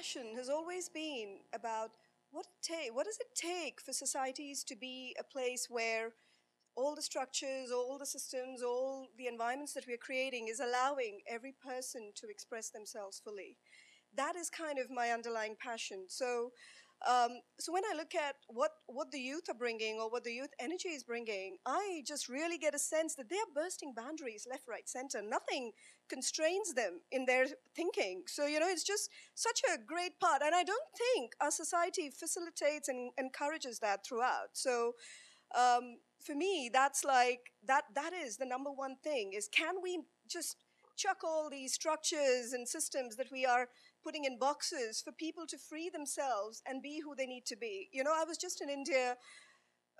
passion has always been about what does it take for societies to be a place where all the structures, all the systems, all the environments that we're creating is allowing every person to express themselves fully. That is kind of my underlying passion. So when I look at what the youth are bringing or what the youth energy is bringing, I just really get a sense that they are bursting boundaries left, right, center. Nothing constrains them in their thinking. So, it's just such a great part. And I don't think our society facilitates and encourages that throughout. So for me, that's like, that is the number one thing, is can we just chuck all these structures and systems that we are putting in boxes for people to free themselves and be who they need to be. I was just in India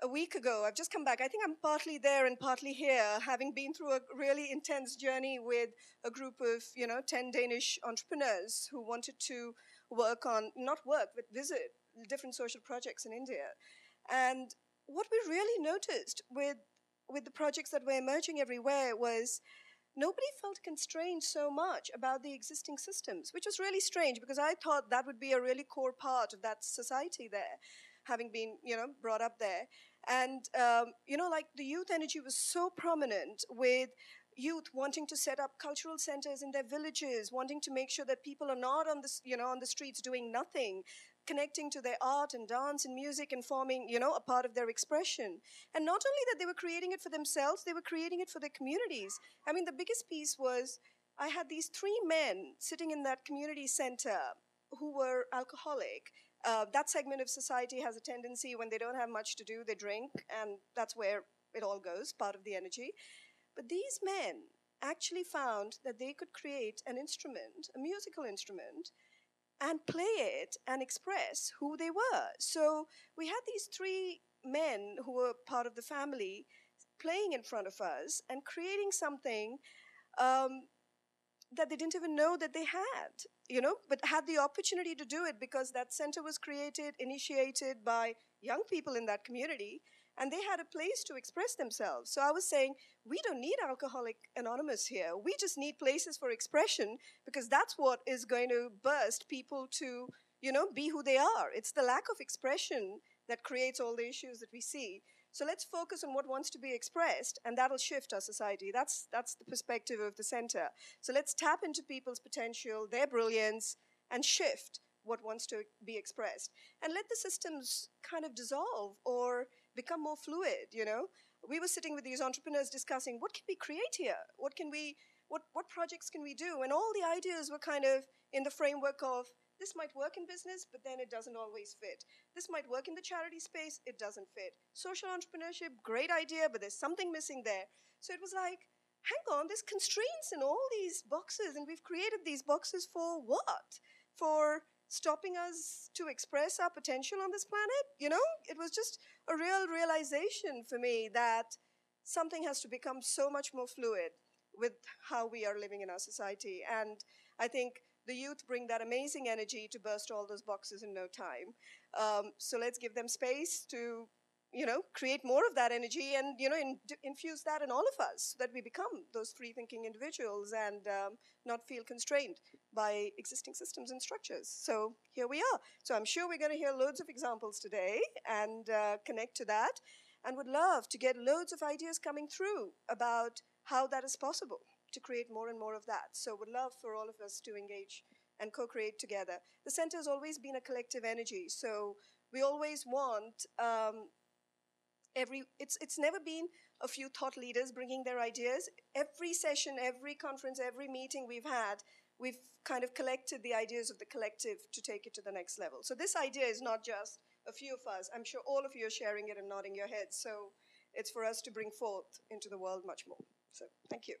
a week ago. I've just come back. I think I'm partly there and partly here, having been through a really intense journey with a group of, 10 Danish entrepreneurs who wanted to not work, but visit different social projects in India. And what we really noticed with the projects that were emerging everywhere was nobody felt constrained so much about the existing systems, which was really strange because I thought that would be a really core part of that society there, having been, brought up there. And, like the youth energy was so prominent with youth wanting to set up cultural centers in their villages, wanting to make sure that people are not on the streets doing nothing, connecting to their art and dance and music and forming, a part of their expression. And not only that they were creating it for themselves, they were creating it for their communities. I mean, the biggest piece was I had these 3 men sitting in that community center who were alcoholic. That segment of society has a tendency, when they don't have much to do, they drink, and that's where it all goes, part of the energy. But these men actually found that they could create an instrument, a musical instrument, and play it and express who they were. So we had these 3 men who were part of the family playing in front of us and creating something that they didn't even know that they had, but had the opportunity to do it because that center was created, initiated by young people in that community, and they had a place to express themselves. So I was saying, we don't need Alcoholic Anonymous here. We just need places for expression, because that's what is going to burst people to, be who they are. It's the lack of expression that creates all the issues that we see. So let's focus on what wants to be expressed, and that'll shift our society. That's the perspective of the center. So let's tap into people's potential, their brilliance, and shift what wants to be expressed. And let the systems kind of dissolve or become more fluid, We were sitting with these entrepreneurs discussing, what can we create here? What projects can we do? And all the ideas were kind of in the framework of, this might work in business, but then it doesn't always fit. This might work in the charity space, it doesn't fit. Social entrepreneurship, great idea, but there's something missing there. So it was like, hang on, there's constraints in all these boxes, and we've created these boxes for what? For stopping us to express our potential on this planet? It was just a real realization for me that something has to become so much more fluid with how we are living in our society. And I think the youth bring that amazing energy to burst all those boxes in no time. So let's give them space to, create more of that energy and, infuse that in all of us so that we become those free-thinking individuals and not feel constrained by existing systems and structures. So here we are. So I'm sure we're going to hear loads of examples today and connect to that, and would love to get loads of ideas coming through about how that is possible to create more and more of that. So would love for all of us to engage and co-create together. The center has always been a collective energy, so we always want it's never been a few thought leaders bringing their ideas. Every session, every conference, every meeting we've had, we've kind of collected the ideas of the collective to take it to the next level. So this idea is not just a few of us. I'm sure all of you are sharing it and nodding your heads. So it's for us to bring forth into the world much more. So thank you.